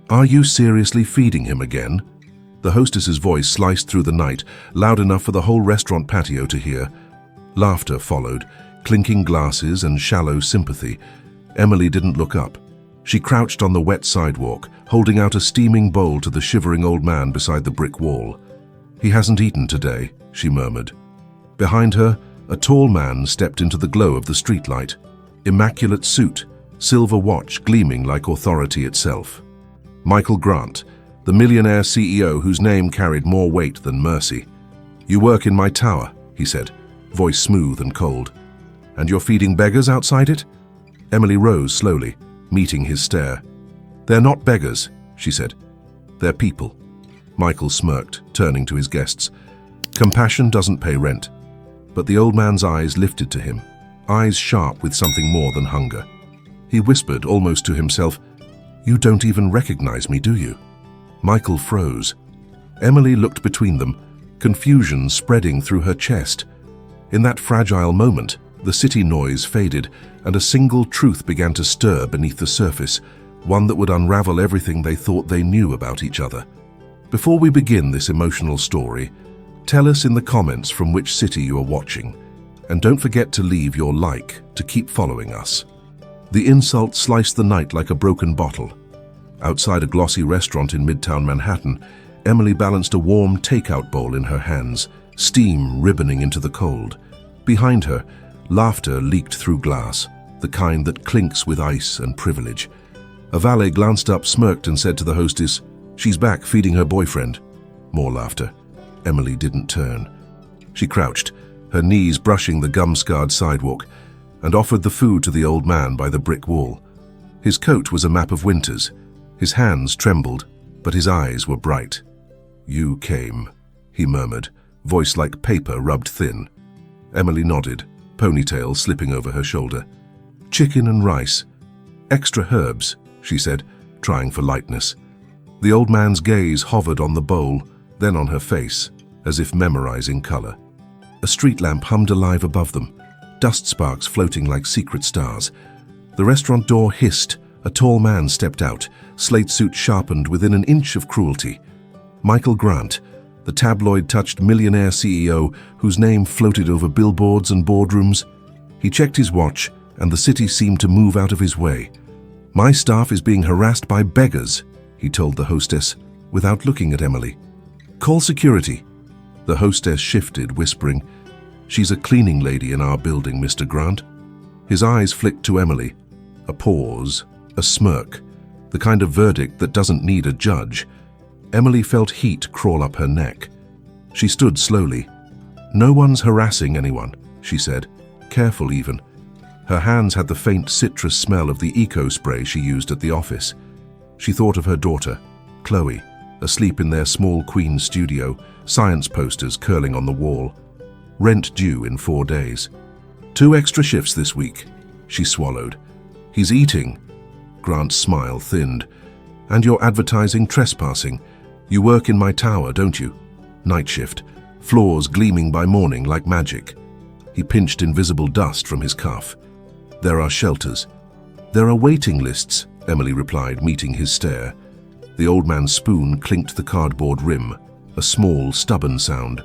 Are you seriously feeding him again? The hostess's voice sliced through the night, loud enough for the whole restaurant patio to hear. Laughter followed, clinking glasses and shallow sympathy. Emily didn't look up. She crouched on the wet sidewalk, holding out a steaming bowl to the shivering old man beside the brick wall. He hasn't eaten today, she murmured. Behind her, a tall man stepped into the glow of the streetlight. Immaculate suit, silver watch gleaming like authority itself. Michael Grant, the millionaire CEO whose name carried more weight than mercy. You work in my tower, he said, voice smooth and cold. And you're feeding beggars outside it? Emily rose slowly, meeting his stare. They're not beggars, she said. They're people. Michael smirked, turning to his guests. Compassion doesn't pay rent. But the old man's eyes lifted to him, eyes sharp with something more than hunger. He whispered, almost to himself, You don't even recognize me, do you? Michael froze. Emily looked between them, confusion spreading through her chest. In that fragile moment, the city noise faded, and a single truth began to stir beneath the surface, one that would unravel everything they thought they knew about each other. Before we begin this emotional story, tell us in the comments from which city you are watching, and don't forget to leave your like to keep following us. The insult sliced the night like a broken bottle. Outside a glossy restaurant in Midtown Manhattan, Emily balanced a warm takeout bowl in her hands, steam ribboning into the cold. Behind her, laughter leaked through glass, the kind that clinks with ice and privilege. A valet glanced up, smirked, and said to the hostess, She's back feeding her boyfriend. More laughter. Emily didn't turn. She crouched, her knees brushing the gum-scarred sidewalk, and offered the food to the old man by the brick wall. His coat was a map of winters. His hands trembled, but his eyes were bright. You came, he murmured, voice like paper rubbed thin. Emily nodded, ponytail slipping over her shoulder. Chicken and rice. Extra herbs, she said, trying for lightness. The old man's gaze hovered on the bowl, then on her face, as if memorizing color. A street lamp hummed alive above them, dust sparks floating like secret stars. The restaurant door hissed. A tall man stepped out, slate suit sharpened within an inch of cruelty. Michael Grant, the tabloid-touched millionaire CEO whose name floated over billboards and boardrooms. He checked his watch, and the city seemed to move out of his way. My staff is being harassed by beggars, he told the hostess, without looking at Emily. Call security. The hostess shifted, whispering, She's a cleaning lady in our building, Mr. Grant. His eyes flicked to Emily. A pause, a smirk, the kind of verdict that doesn't need a judge. Emily felt heat crawl up her neck. She stood slowly. No one's harassing anyone, she said, careful even. Her hands had the faint citrus smell of the eco spray she used at the office. She thought of her daughter, Chloe, asleep in their small Queen studio, science posters curling on the wall. Rent due in 4 days. 2 extra shifts this week, she swallowed. He's eating. Grant's smile thinned. And you're advertising trespassing. You work in my tower, don't you? Night shift, floors gleaming by morning like magic. He pinched invisible dust from his cuff. There are shelters. There are waiting lists, Emily replied, meeting his stare. The old man's spoon clinked the cardboard rim, a small, stubborn sound.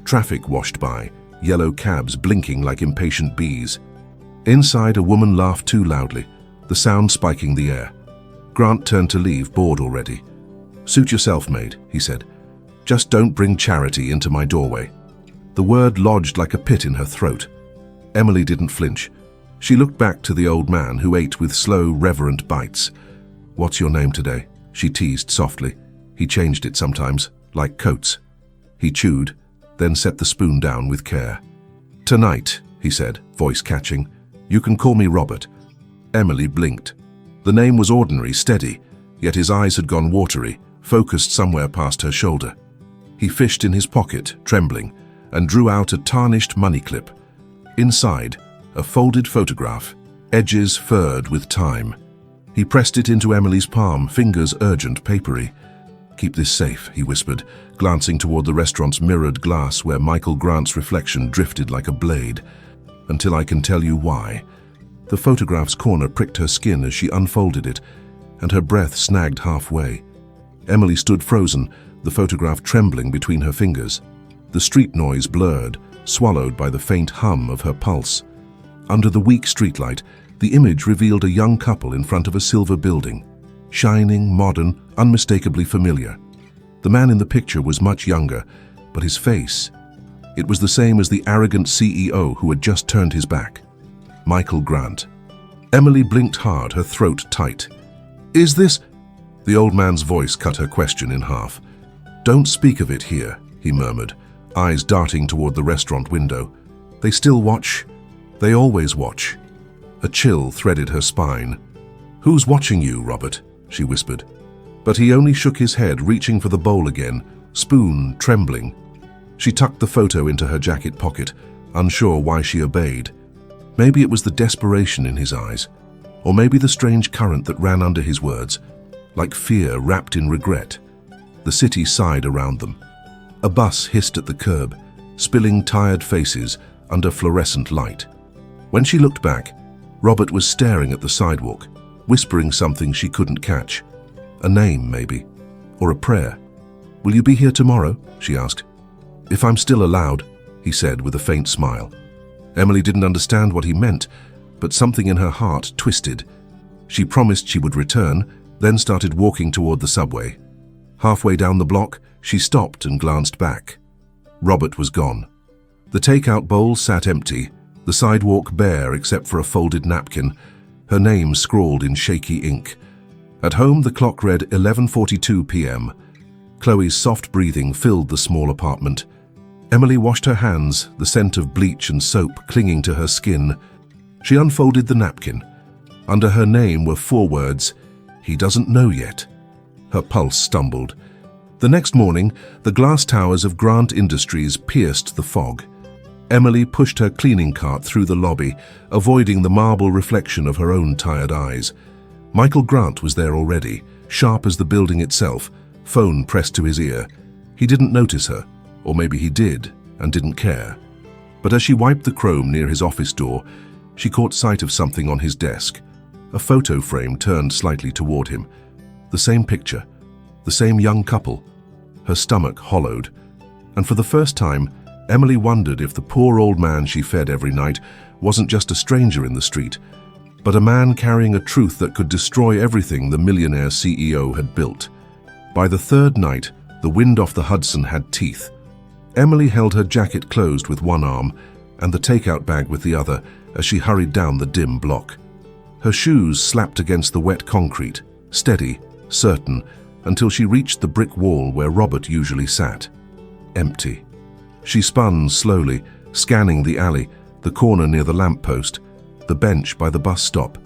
Traffic washed by, yellow cabs blinking like impatient bees. Inside, a woman laughed too loudly, the sound spiking the air. Grant turned to leave, bored already. Suit yourself, maid, he said. Just don't bring charity into my doorway. The word lodged like a pit in her throat. Emily didn't flinch. She looked back to the old man who ate with slow, reverent bites. What's your name today? She teased softly. He changed it sometimes, like coats. He chewed, then set the spoon down with care. Tonight, he said, voice catching, you can call me Robert. Emily blinked. The name was ordinary, steady, yet his eyes had gone watery, focused somewhere past her shoulder. He fished in his pocket, trembling, and drew out a tarnished money clip. Inside, a folded photograph, edges furred with time. He pressed it into Emily's palm, fingers urgent, papery. Keep this safe, he whispered, glancing toward the restaurant's mirrored glass where Michael Grant's reflection drifted like a blade. Until I can tell you why. The photograph's corner pricked her skin as she unfolded it. and her breath snagged halfway. Emily stood frozen, the photograph trembling between her fingers. The street noise blurred, swallowed by the faint hum of her pulse. Under the weak streetlight, the image revealed a young couple in front of a silver building. Shining, modern, unmistakably familiar. The man in the picture was much younger, but his face... it was the same as the arrogant CEO who had just turned his back. Michael Grant. Emily blinked hard, her throat tight. "Is this—" The old man's voice cut her question in half. "Don't speak of it here," he murmured, eyes darting toward the restaurant window. "They still watch. They always watch." A chill threaded her spine. "Who's watching you, Robert?" she whispered. But he only shook his head, reaching for the bowl again, spoon trembling. She tucked the photo into her jacket pocket, unsure why she obeyed. Maybe it was the desperation in his eyes, or maybe the strange current that ran under his words, like fear wrapped in regret. The city sighed around them. A bus hissed at the curb, spilling tired faces under fluorescent light. When she looked back, Robert was staring at the sidewalk, whispering something she couldn't catch. A name, maybe, or a prayer. "Will you be here tomorrow?" she asked. "If I'm still allowed," he said with a faint smile. Emily didn't understand what he meant, but something in her heart twisted. She promised she would return, then started walking toward the subway. Halfway down the block, she stopped and glanced back. Robert was gone. The takeout bowl sat empty, the sidewalk bare except for a folded napkin, her name scrawled in shaky ink. At home, the clock read 11:42 p.m. Chloe's soft breathing filled the small apartment. Emily washed her hands, the scent of bleach and soap clinging to her skin. She unfolded the napkin. Under her name were 4 words, "He doesn't know yet." Her pulse stumbled. The next morning, the glass towers of Grant Industries pierced the fog. Emily pushed her cleaning cart through the lobby, avoiding the marble reflection of her own tired eyes. Michael Grant was there already, sharp as the building itself, phone pressed to his ear. He didn't notice her, or maybe he did and didn't care. But as she wiped the chrome near his office door, she caught sight of something on his desk. A photo frame turned slightly toward him. The same picture, the same young couple. Her stomach hollowed, and for the first time, Emily wondered if the poor old man she fed every night wasn't just a stranger in the street, but a man carrying a truth that could destroy everything the millionaire CEO had built. By the 3rd night, the wind off the Hudson had teeth. Emily held her jacket closed with one arm and the takeout bag with the other as she hurried down the dim block. Her shoes slapped against the wet concrete, steady, certain, until she reached the brick wall where Robert usually sat. Empty. She spun slowly, scanning the alley, the corner near the lamppost, the bench by the bus stop.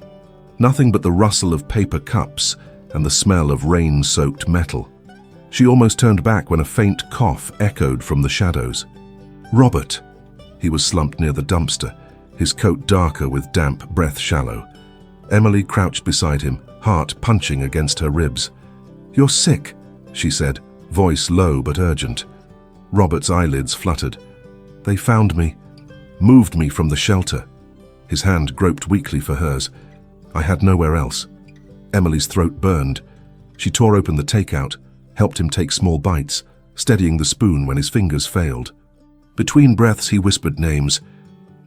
Nothing but the rustle of paper cups and the smell of rain-soaked metal. She almost turned back when a faint cough echoed from the shadows. Robert! He was slumped near the dumpster, his coat darker with damp breath shallow. Emily crouched beside him, heart punching against her ribs. "You're sick," she said, voice low but urgent. Robert's eyelids fluttered. "They found me, moved me from the shelter." His hand groped weakly for hers. "I had nowhere else." Emily's throat burned. She tore open the takeout, helped him take small bites, steadying the spoon when his fingers failed. Between breaths he whispered names.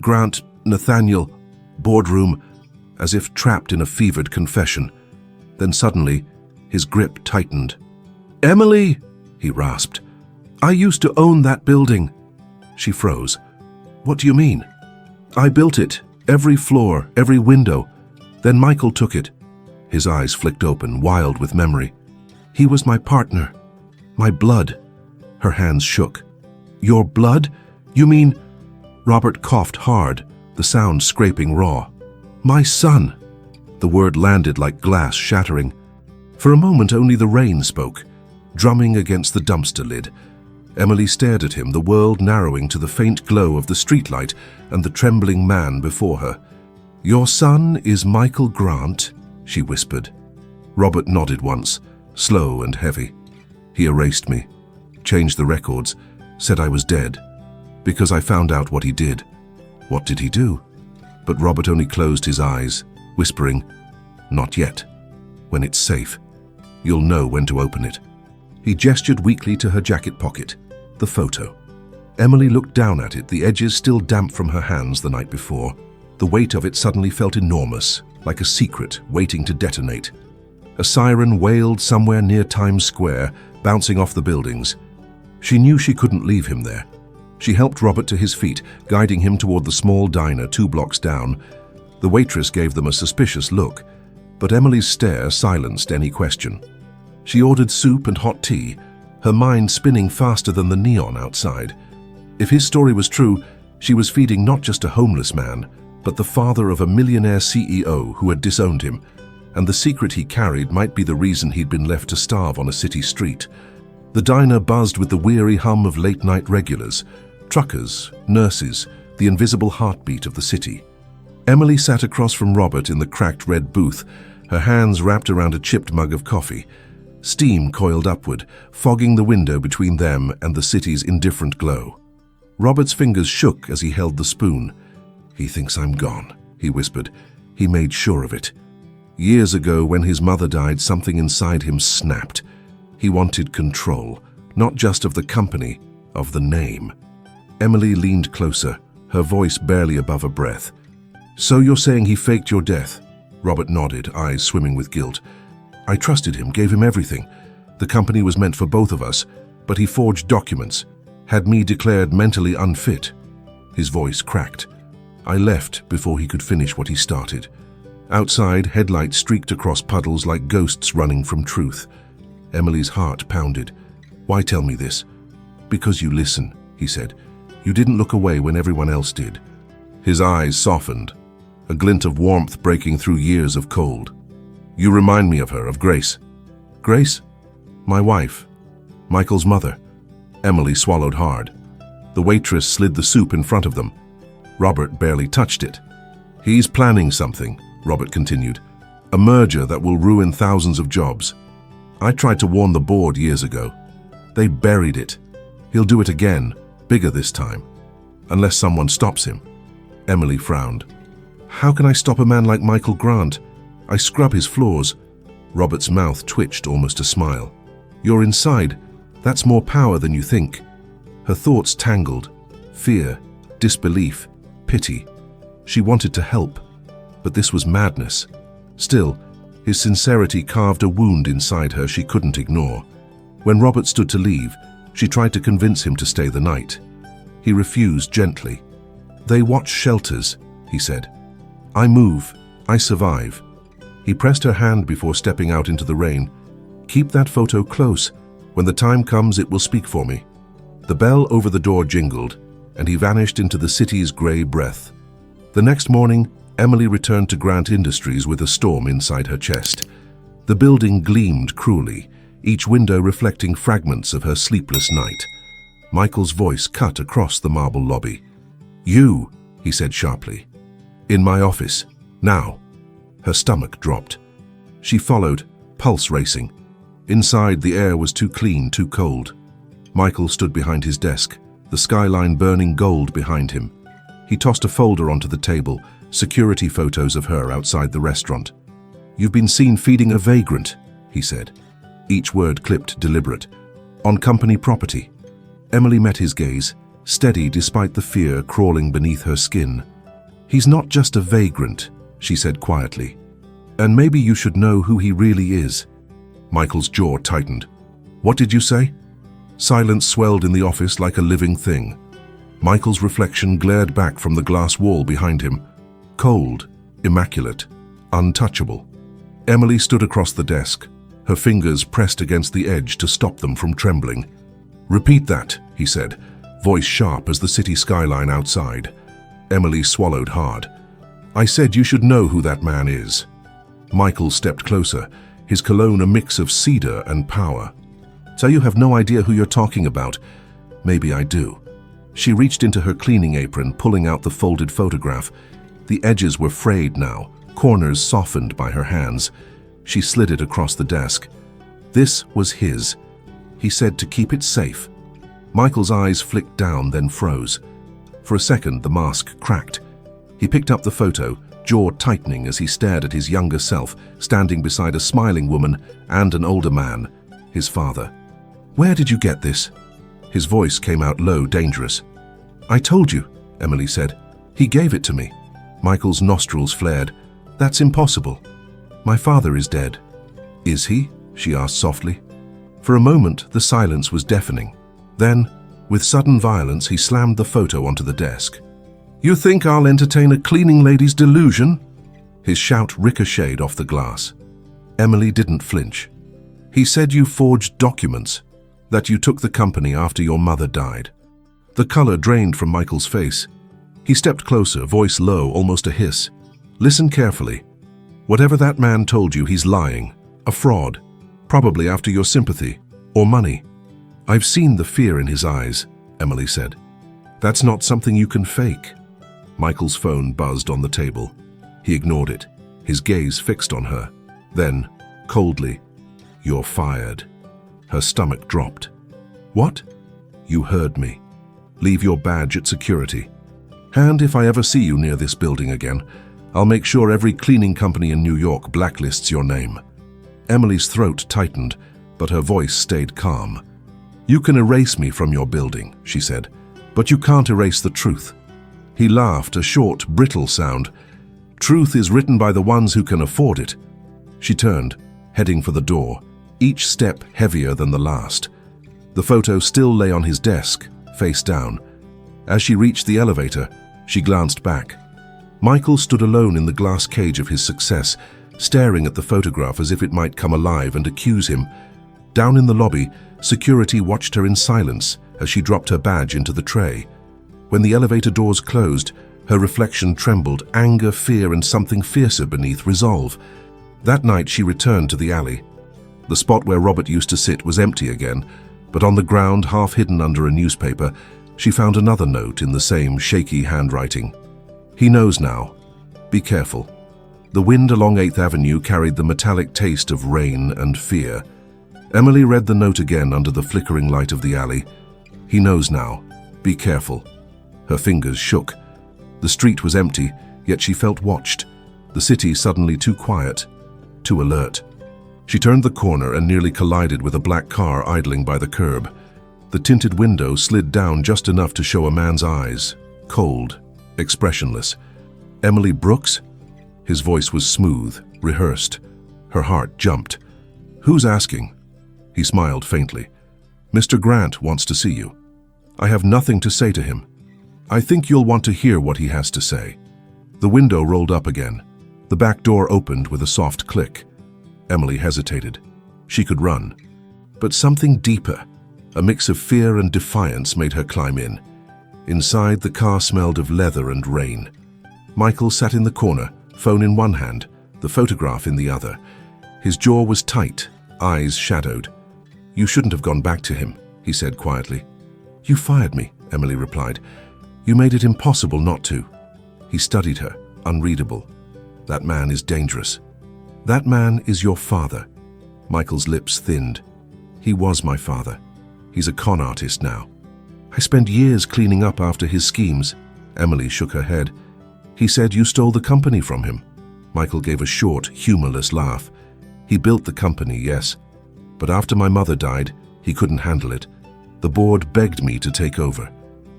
Grant, Nathaniel, boardroom, as if trapped in a fevered confession. Then suddenly, his grip tightened. "Emily!" he rasped. "I used to own that building." She froze. "What do you mean?" "I built it. Every floor, every window. Then Michael took it." His eyes flicked open, wild with memory. "He was my partner. My blood." Her hands shook. "Your blood? You mean—" Robert coughed hard, the sound scraping raw. "My son." The word landed like glass shattering. For a moment only the rain spoke, drumming against the dumpster lid. Emily stared at him, the world narrowing to the faint glow of the streetlight and the trembling man before her. "Your son is Michael Grant," she whispered. Robert nodded once, slow and heavy. "He erased me, changed the records, said I was dead, because I found out what he did." What did he do? But Robert only closed his eyes, whispering, "Not yet." When it's safe, you'll know when to open it." He gestured weakly to her jacket pocket. The photo. Emily looked down at it, the edges still damp from her hands the night before. The weight of it suddenly felt enormous, like a secret waiting to detonate. A siren wailed somewhere near Times Square, bouncing off the buildings. She knew she couldn't leave him there. She helped Robert to his feet, guiding him toward the small diner 2 blocks down. The waitress gave them a suspicious look, but Emily's stare silenced any question. She ordered soup and hot tea, her mind spinning faster than the neon outside. If his story was true, she was feeding not just a homeless man, but the father of a millionaire CEO who had disowned him, and the secret he carried might be the reason he'd been left to starve on a city street. The diner buzzed with the weary hum of late-night regulars, truckers, nurses, the invisible heartbeat of the city. Emily sat across from Robert in the cracked red booth, her hands wrapped around a chipped mug of coffee. Steam coiled upward, fogging the window between them and the city's indifferent glow. Robert's fingers shook as he held the spoon. "He thinks I'm gone," he whispered. He made sure of it. Years ago, when his mother died, something inside him snapped. He wanted control, not just of the company, of the name. Emily leaned closer, her voice barely above a breath. "So you're saying he faked your death?" Robert nodded, eyes swimming with guilt. "I trusted him, gave him everything. The company was meant for both of us, but he forged documents, had me declared mentally unfit." His voice cracked. "I left before he could finish what he started." Outside, headlights streaked across puddles like ghosts running from truth. Emily's heart pounded. "Why tell me this?" "Because you listen," he said. "You didn't look away when everyone else did." His eyes softened, a glint of warmth breaking through years of cold. "You remind me of her, of Grace." "Grace? My wife. Michael's mother." Emily swallowed hard. The waitress slid the soup in front of them. Robert barely touched it. "He's planning something," Robert continued. "A merger that will ruin thousands of jobs. I tried to warn the board years ago. They buried it. He'll do it again, bigger this time. Unless someone stops him." Emily frowned. "How can I stop a man like Michael Grant? I scrub his floors." Robert's mouth twitched almost a smile. "You're inside. That's more power than you think." Her thoughts tangled. Fear, disbelief, pity. She wanted to help, but this was madness. Still, his sincerity carved a wound inside her she couldn't ignore. When Robert stood to leave, she tried to convince him to stay the night. He refused gently. "They watch shelters," he said. "I move. I survive." He pressed her hand before stepping out into the rain. "Keep that photo close. When the time comes, it will speak for me." The bell over the door jingled, and he vanished into the city's gray breath. The next morning, Emily returned to Grant Industries with a storm inside her chest. The building gleamed cruelly, each window reflecting fragments of her sleepless night. Michael's voice cut across the marble lobby. "You," he said sharply. "In my office. Now." Her stomach dropped. She followed, pulse racing. Inside, the air was too clean, too cold. Michael stood behind his desk, the skyline burning gold behind him. He tossed a folder onto the table, security photos of her outside the restaurant. "You've been seen feeding a vagrant," he said. Each word clipped deliberate. "On company property." Emily met his gaze, steady despite the fear crawling beneath her skin. "He's not just a vagrant," she said quietly. "And maybe you should know who he really is." Michael's jaw tightened. "What did you say?" Silence swelled in the office like a living thing. Michael's reflection glared back from the glass wall behind him. Cold, immaculate, untouchable. Emily stood across the desk, her fingers pressed against the edge to stop them from trembling. "Repeat that," he said, voice sharp as the city skyline outside. Emily swallowed hard. "I said you should know who that man is." Michael stepped closer, his cologne a mix of cedar and power. "So you have no idea who you're talking about?" "Maybe I do." She reached into her cleaning apron, pulling out the folded photograph. The edges were frayed now, corners softened by her hands. She slid it across the desk. This was his. He said to keep it safe. Michael's eyes flicked down, then froze. For a second, the mask cracked. He picked up the photo, jaw tightening as he stared at his younger self, standing beside a smiling woman and an older man, his father. "Where did you get this?" His voice came out low, dangerous. "I told you," Emily said. "He gave it to me." Michael's nostrils flared. "That's impossible. My father is dead." "Is he?" she asked softly. For a moment, the silence was deafening. Then, with sudden violence, he slammed the photo onto the desk. "You think I'll entertain a cleaning lady's delusion?" His shout ricocheted off the glass. Emily didn't flinch. "He said you forged documents, that you took the company after your mother died." The color drained from Michael's face. He stepped closer, voice low, almost a hiss. "Listen carefully. Whatever that man told you, he's lying. A fraud. Probably after your sympathy. Or money." "I've seen the fear in his eyes," Emily said. "That's not something you can fake." Michael's phone buzzed on the table. He ignored it, his gaze fixed on her. Then, coldly, "You're fired." Her stomach dropped. "What?" "You heard me. Leave your badge at security. And if I ever see you near this building again, I'll make sure every cleaning company in New York blacklists your name." Emily's throat tightened, but her voice stayed calm. "You can erase me from your building," she said, "but you can't erase the truth." He laughed, a short, brittle sound. "Truth is written by the ones who can afford it." She turned, heading for the door, each step heavier than the last. The photo still lay on his desk, face down. As she reached the elevator, she glanced back. Michael stood alone in the glass cage of his success, staring at the photograph as if it might come alive and accuse him. Down in the lobby, security watched her in silence as she dropped her badge into the tray. When the elevator doors closed, her reflection trembled, anger, fear, and something fiercer beneath, resolve. That night she returned to the alley. The spot where Robert used to sit was empty again, but on the ground, half hidden under a newspaper, she found another note in the same shaky handwriting. "He knows now. Be careful." The wind along 8th Avenue carried the metallic taste of rain and fear. Emily read the note again under the flickering light of the alley. "He knows now. Be careful." Her fingers shook. The street was empty, yet she felt watched. The city suddenly too quiet, too alert. She turned the corner and nearly collided with a black car idling by the curb. The tinted window slid down just enough to show a man's eyes, cold, expressionless. "Emily Brooks?" His voice was smooth, rehearsed. Her heart jumped. "Who's asking?" He smiled faintly. "Mr. Grant wants to see you. I have nothing to say to him. I think you'll want to hear what he has to say." The window rolled up again. The back door opened with a soft click. Emily hesitated. She could run. But something deeper, a mix of fear and defiance, made her climb in. Inside, the car smelled of leather and rain. Michael sat in the corner, phone in one hand, the photograph in the other. His jaw was tight, eyes shadowed. "You shouldn't have gone back to him," he said quietly. "You fired me," Emily replied. "You made it impossible not to." He studied her, unreadable. "That man is dangerous." "That man is your father." Michael's lips thinned. "He was my father. He's a con artist now. I spent years cleaning up after his schemes." Emily shook her head. "He said you stole the company from him." Michael gave a short, humorless laugh. "He built the company, yes. But after my mother died, he couldn't handle it. The board begged me to take over.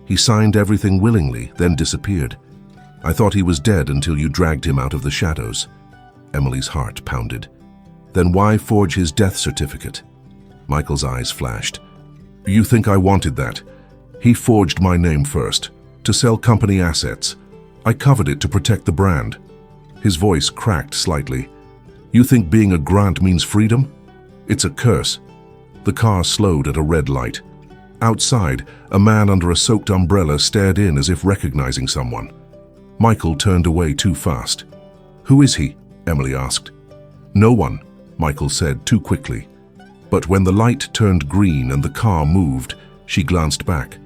He signed everything willingly, then disappeared. I thought he was dead until you dragged him out of the shadows." Emily's heart pounded. "Then why forge his death certificate?" Michael's eyes flashed. "You think I wanted that? He forged my name first, to sell company assets. I covered it to protect the brand." His voice cracked slightly. "You think being a Grant means freedom? It's a curse." The car slowed at a red light. Outside, a man under a soaked umbrella stared in as if recognizing someone. Michael turned away too fast. "Who is he?" Emily asked. "No one," Michael said too quickly. But when the light turned green and the car moved, she glanced back.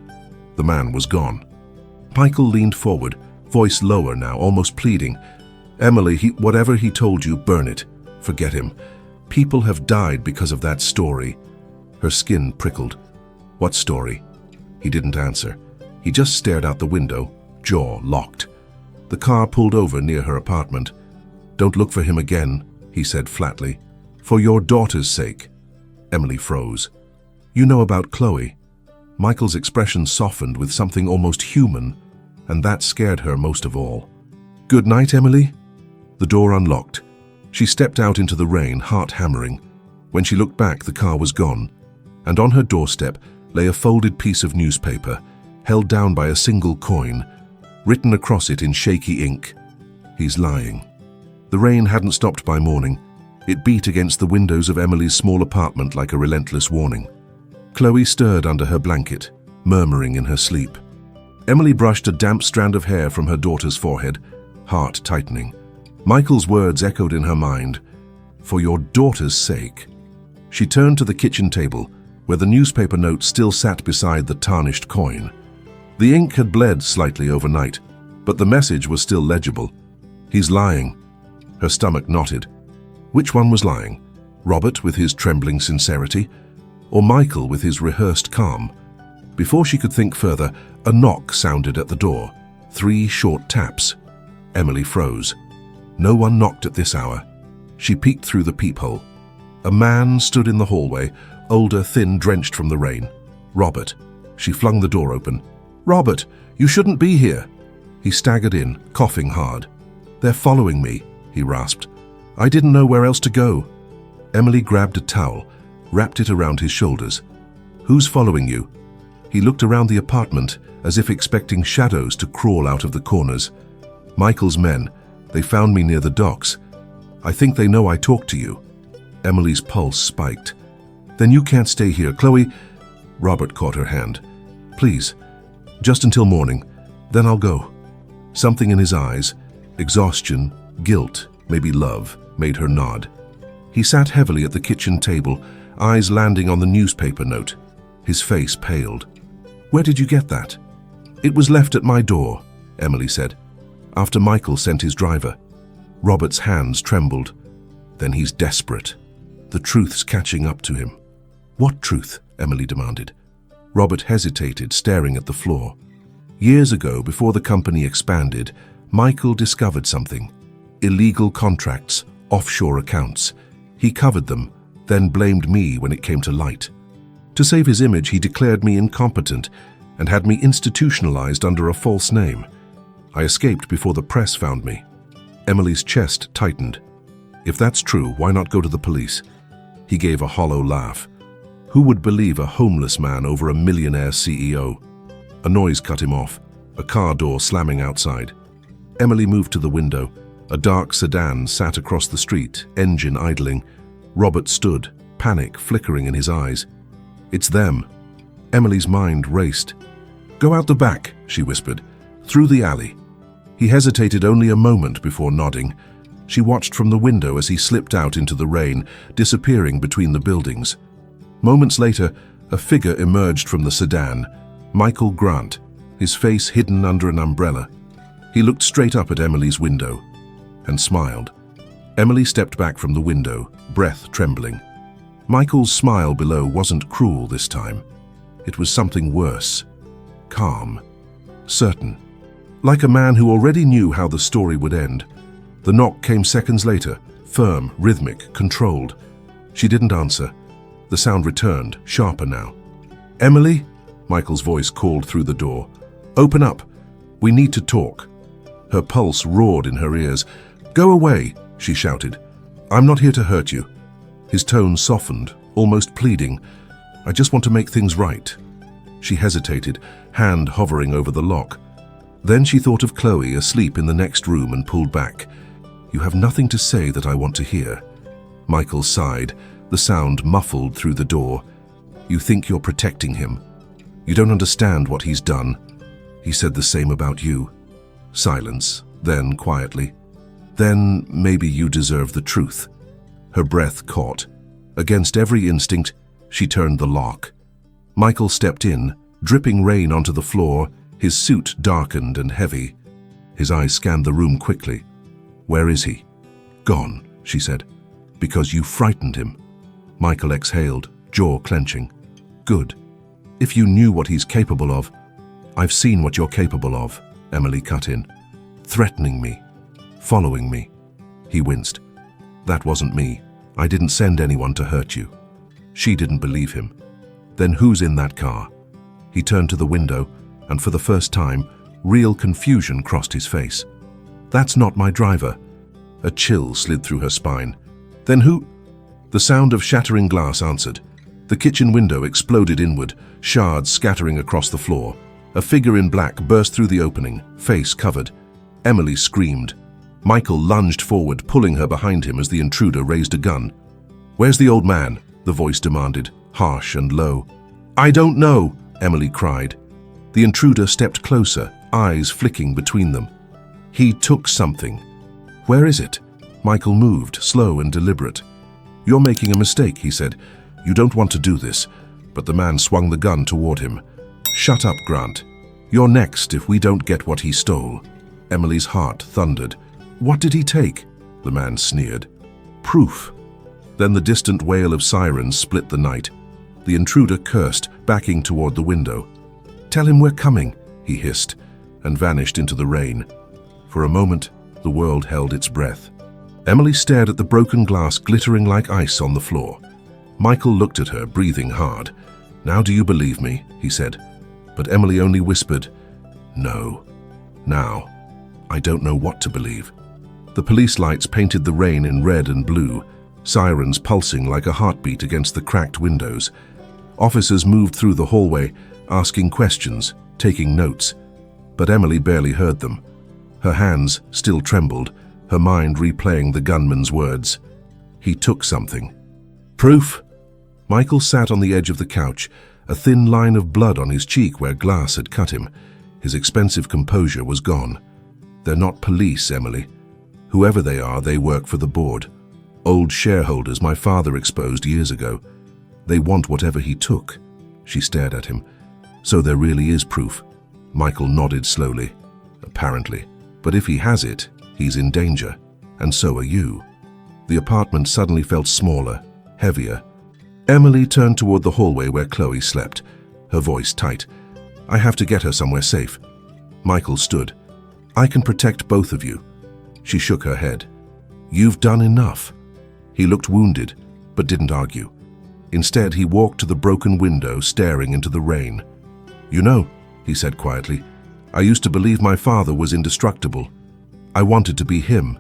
The man was gone. Michael leaned forward, voice lower now, almost pleading. "Emily, whatever he told you, burn it. Forget him. People have died because of that story." Her skin prickled. "What story?" He didn't answer. He just stared out the window, jaw locked. The car pulled over near her apartment. "Don't look for him again," he said flatly. "For your daughter's sake." Emily froze. "You know about Chloe?" Michael's expression softened with something almost human, and that scared her most of all. "Good night, Emily." The door unlocked. She stepped out into the rain, heart hammering. When she looked back, the car was gone, and on her doorstep lay a folded piece of newspaper, held down by a single coin, written across it in shaky ink, "He's lying." The rain hadn't stopped by morning. It beat against the windows of Emily's small apartment like a relentless warning. Chloe stirred under her blanket, murmuring in her sleep. Emily brushed a damp strand of hair from her daughter's forehead, heart tightening. Michael's words echoed in her mind, "For your daughter's sake." She turned to the kitchen table, where the newspaper note still sat beside the tarnished coin. The ink had bled slightly overnight, but the message was still legible. "He's lying." Her stomach knotted. Which one was lying? Robert with his trembling sincerity, or Michael with his rehearsed calm? Before she could think further, a knock sounded at the door. 3 short taps. Emily froze. No one knocked at this hour. She peeked through the peephole. A man stood in the hallway, older, thin, drenched from the rain. Robert. She flung the door open. "Robert, you shouldn't be here." He staggered in, coughing hard. "They're following me," he rasped. "I didn't know where else to go." Emily grabbed a towel, wrapped it around his shoulders. "Who's following you?" He looked around the apartment as if expecting shadows to crawl out of the corners. "Michael's men. They found me near the docks. I think they know I talked to you." Emily's pulse spiked. "Then you can't stay here, Chloe." Robert caught her hand. "Please, just until morning, then I'll go." Something in his eyes, exhaustion, guilt, maybe love, made her nod. He sat heavily at the kitchen table, eyes landing on the newspaper note. His face paled. "Where did you get that?" "It was left at my door," Emily said, "after Michael sent his driver." Robert's hands trembled. Then he's desperate. The truth's catching up to him. "What truth?" Emily demanded. Robert hesitated, staring at the floor. Years ago, before the company expanded, Michael discovered something. Illegal contracts, offshore accounts. He covered them, then blamed me when it came to light. To save his image, he declared me incompetent and had me institutionalized under a false name. I escaped before the press found me. Emily's chest tightened. "If that's true, why not go to the police?" He gave a hollow laugh. Who would believe a homeless man over a millionaire CEO? A noise cut him off, a car door slamming outside. Emily moved to the window. A dark sedan sat across the street, engine idling. Robert stood, panic flickering in his eyes. "It's them." Emily's mind raced. "Go out the back," she whispered, "through the alley." He hesitated only a moment before nodding. She watched from the window as he slipped out into the rain, disappearing between the buildings. Moments later, a figure emerged from the sedan, Michael Grant, his face hidden under an umbrella. He looked straight up at Emily's window and smiled. Emily stepped back from the window, breath trembling. Michael's smile below wasn't cruel this time. It was something worse. Calm. Certain. Like a man who already knew how the story would end. The knock came seconds later, firm, rhythmic, controlled. She didn't answer. The sound returned, sharper now. "Emily?" Michael's voice called through the door. "Open up. We need to talk." Her pulse roared in her ears. "Go away," she shouted. "I'm not here to hurt you." His tone softened, almost pleading. "I just want to make things right." She hesitated, hand hovering over the lock. Then she thought of Chloe asleep in the next room and pulled back. "You have nothing to say that I want to hear." Michael sighed, the sound muffled through the door. "You think you're protecting him. You don't understand what he's done. He said the same about you." Silence, then quietly. "Then maybe you deserve the truth." Her breath caught. Against every instinct, she turned the lock. Michael stepped in, dripping rain onto the floor, his suit darkened and heavy. His eyes scanned the room quickly. "Where is he?" "Gone," she said. "Because you frightened him." Michael exhaled, jaw clenching. "Good. If you knew what he's capable of." "I've seen what you're capable of," Emily cut in. threatening me, following me. He winced. That wasn't me. I didn't send anyone to hurt you. She didn't believe him. Then who's in that car? He turned to the window, and for the first time, real confusion crossed his face. That's not my driver. A chill slid through her spine. Then who? The sound of shattering glass answered. The kitchen window exploded inward, shards scattering across the floor. A figure in black burst through the opening, face covered. Emily screamed. Michael lunged forward, pulling her behind him as the intruder raised a gun. "Where's the old man?" the voice demanded, harsh and low. "I don't know," Emily cried. The intruder stepped closer, eyes flicking between them. "He took something." "Where is it?" Michael moved, slow and deliberate. "You're making a mistake," he said. "You don't want to do this." But the man swung the gun toward him. "Shut up, Grant. You're next if we don't get what he stole." Emily's heart thundered. "What did he take?" The man sneered. "Proof." Then the distant wail of sirens split the night. The intruder cursed, backing toward the window. "Tell him we're coming," he hissed, and vanished into the rain. For a moment, the world held its breath. Emily stared at the broken glass glittering like ice on the floor. Michael looked at her, breathing hard. "Now do you believe me?" he said. But Emily only whispered, "No. Now, I don't know what to believe." The police lights painted the rain in red and blue, sirens pulsing like a heartbeat against the cracked windows. Officers moved through the hallway, asking questions, taking notes. But Emily barely heard them. Her hands still trembled, her mind replaying the gunman's words. He took something. "Proof?" Michael sat on the edge of the couch, a thin line of blood on his cheek where glass had cut him. His expensive composure was gone. "They're not police, Emily. Whoever they are, they work for the board. Old shareholders my father exposed years ago. They want whatever he took." She stared at him. "So there really is proof?" Michael nodded slowly. "Apparently. But if he has it, he's in danger. And so are you." The apartment suddenly felt smaller, heavier. Emily turned toward the hallway where Chloe slept, her voice tight. "I have to get her somewhere safe." Michael stood. "I can protect both of you." She shook her head. "You've done enough." He looked wounded, but didn't argue. Instead, he walked to the broken window, staring into the rain. "You know," he said quietly, "I used to believe my father was indestructible. I wanted to be him.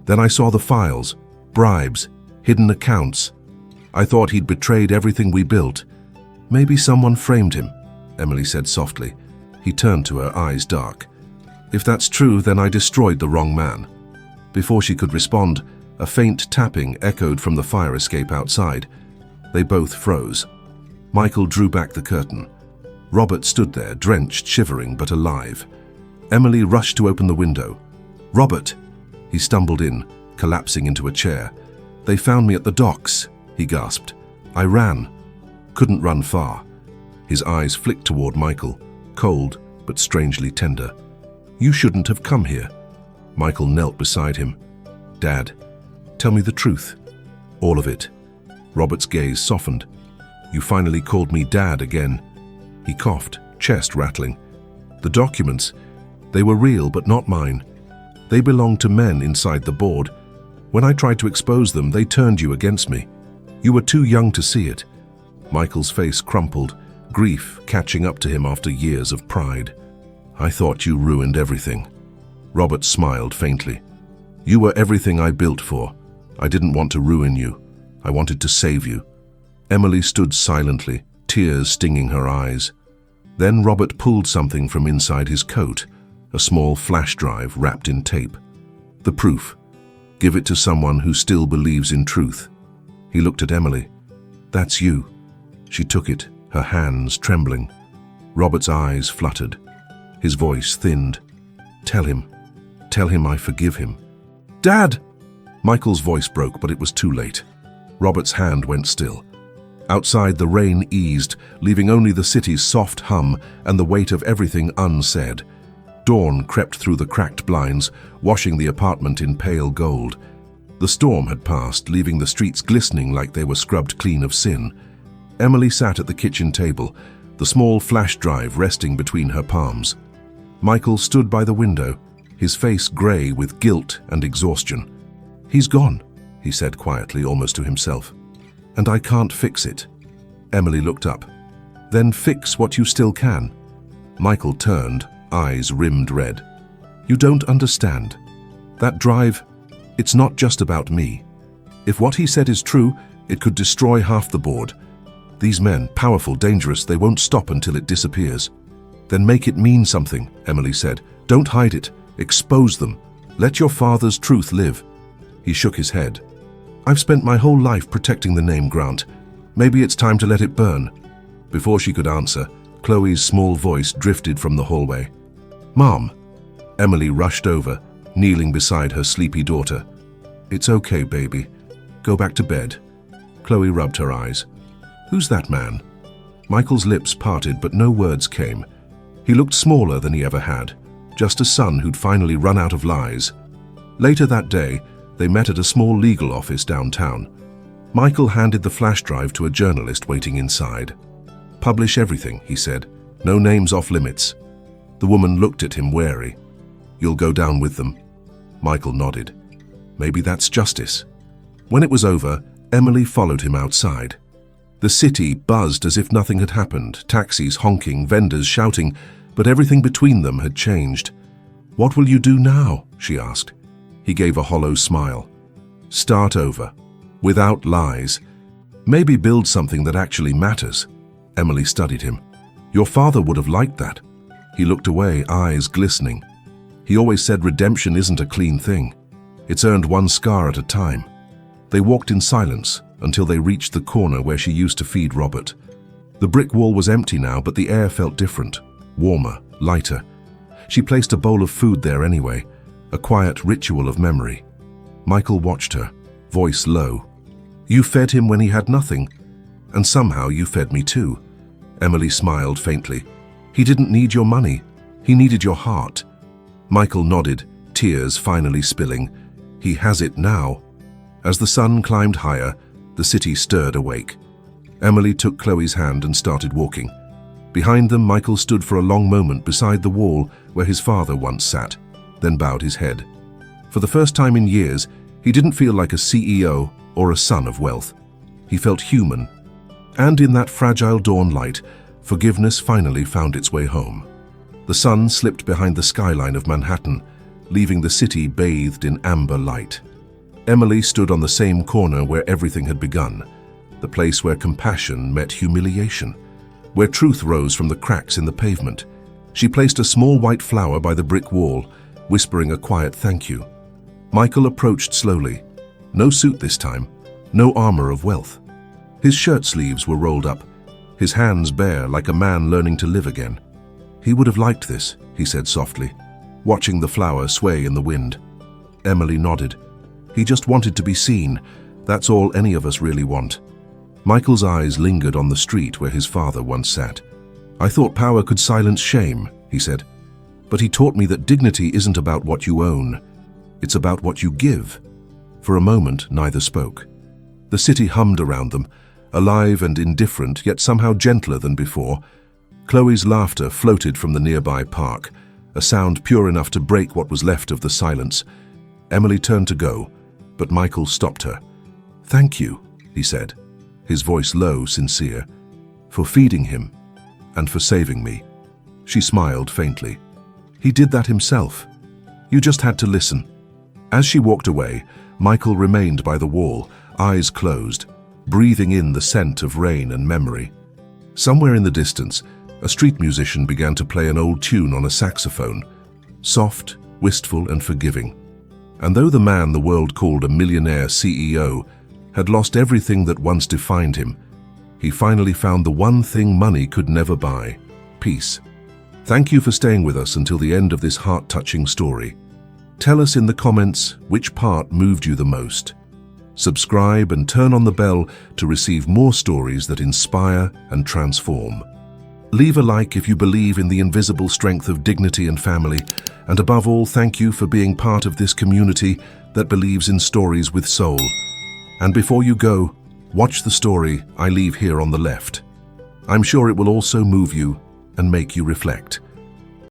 Then I saw the files, bribes, hidden accounts. I thought he'd betrayed everything we built. Maybe someone framed him," Emily said softly. He turned to her, eyes dark. "If that's true, then I destroyed the wrong man." Before she could respond, a faint tapping echoed from the fire escape outside. They both froze. Michael drew back the curtain. Robert stood there, drenched, shivering, but alive. Emily rushed to open the window. "Robert!" He stumbled in, collapsing into a chair. "They found me at the docks," he gasped. "I ran. Couldn't run far." His eyes flicked toward Michael, cold but strangely tender. "You shouldn't have come here." Michael knelt beside him. "Dad, tell me the truth." "All of it." Robert's gaze softened. "You finally called me Dad again." He coughed, chest rattling. "The documents, they were real but not mine. They belonged to men inside the board. When I tried to expose them, they turned you against me. You were too young to see it." Michael's face crumpled, grief catching up to him after years of pride. "I thought you ruined everything." Robert smiled faintly. "You were everything I built for. I didn't want to ruin you. I wanted to save you." Emily stood silently, tears stinging her eyes. Then Robert pulled something from inside his coat, a small flash drive wrapped in tape. "The proof. Give it to someone who still believes in truth." He looked at Emily. "That's you." She took it, her hands trembling. Robert's eyes fluttered. His voice thinned. Tell him I forgive him." "Dad!" Michael's voice broke, but it was too late. Robert's hand went still. Outside, the rain eased, leaving only the city's soft hum and the weight of everything unsaid. Dawn crept through the cracked blinds, washing the apartment in pale gold. The storm had passed, leaving the streets glistening like they were scrubbed clean of sin. Emily sat at the kitchen table, the small flash drive resting between her palms. Michael stood by the window, his face grey with guilt and exhaustion. "He's gone," he said quietly, almost to himself. "And I can't fix it." Emily looked up. "Then fix what you still can." Michael turned, eyes rimmed red. "You don't understand. That drive, it's not just about me. If what he said is true, it could destroy half the board. These men, powerful, dangerous, they won't stop until it disappears." "Then make it mean something," Emily said. "Don't hide it. Expose them. Let your father's truth live." He shook his head. "I've spent my whole life protecting the name, Grant. Maybe it's time to let it burn." Before she could answer, Chloe's small voice drifted from the hallway. "Mom." Emily rushed over, kneeling beside her sleepy daughter. "It's okay, baby. Go back to bed." Chloe rubbed her eyes. "Who's that man?" Michael's lips parted, but no words came. He looked smaller than he ever had, just a son who'd finally run out of lies. Later that day, they met at a small legal office downtown. Michael handed the flash drive to a journalist waiting inside. "Publish everything," he said. "No names off limits." The woman looked at him wary. "You'll go down with them?" Michael nodded. Maybe that's justice. When it was over, Emily followed him outside. The city buzzed as if nothing had happened, taxis honking, vendors shouting, but everything between them had changed. "What will you do now?" she asked. He gave a hollow smile. "Start over. Without lies. Maybe build something that actually matters." Emily studied him. "Your father would have liked that." He looked away, eyes glistening. "He always said redemption isn't a clean thing. It's earned one scar at a time." They walked in silence until they reached the corner where she used to feed Robert. The brick wall was empty now, but the air felt different, warmer, lighter. She placed a bowl of food there anyway, a quiet ritual of memory. Michael watched her, voice low. "You fed him when he had nothing, and somehow you fed me too." Emily smiled faintly. "He didn't need your money. He needed your heart." Michael nodded, tears finally spilling. "He has it now." As the sun climbed higher, the city stirred awake. Emily took Chloe's hand and started walking. Behind them, Michael stood for a long moment beside the wall where his father once sat, then bowed his head. For the first time in years, he didn't feel like a CEO or a son of wealth. He felt human. And in that fragile dawn light, forgiveness finally found its way home. The sun slipped behind the skyline of Manhattan, leaving the city bathed in amber light. Emily stood on the same corner where everything had begun, the place where compassion met humiliation, where truth rose from the cracks in the pavement. She placed a small white flower by the brick wall, whispering a quiet thank you. Michael approached slowly. No suit this time, no armor of wealth. His shirt sleeves were rolled up, his hands bare like a man learning to live again. "He would have liked this," he said softly, watching the flower sway in the wind. Emily nodded. "He just wanted to be seen. That's all any of us really want." Michael's eyes lingered on the street where his father once sat. "I thought power could silence shame," he said. "But he taught me that dignity isn't about what you own. It's about what you give." For a moment, neither spoke. The city hummed around them, alive and indifferent, yet somehow gentler than before. Chloe's laughter floated from the nearby park, a sound pure enough to break what was left of the silence. Emily turned to go, but Michael stopped her. "Thank you," he said, his voice low, sincere, "for feeding him and for saving me." She smiled faintly. "He did that himself. You just had to listen." As she walked away, Michael remained by the wall, eyes closed, breathing in the scent of rain and memory. Somewhere in the distance, a street musician began to play an old tune on a saxophone, soft, wistful, and forgiving. And though the man the world called a millionaire CEO had lost everything that once defined him, he finally found the one thing money could never buy: peace. Thank you for staying with us until the end of this heart-touching story. Tell us in the comments which part moved you the most. Subscribe and turn on the bell to receive more stories that inspire and transform. Leave a like if you believe in the invisible strength of dignity and family, and above all, thank you for being part of this community that believes in stories with soul. And before you go, watch the story I leave here on the left. I'm sure it will also move you and make you reflect.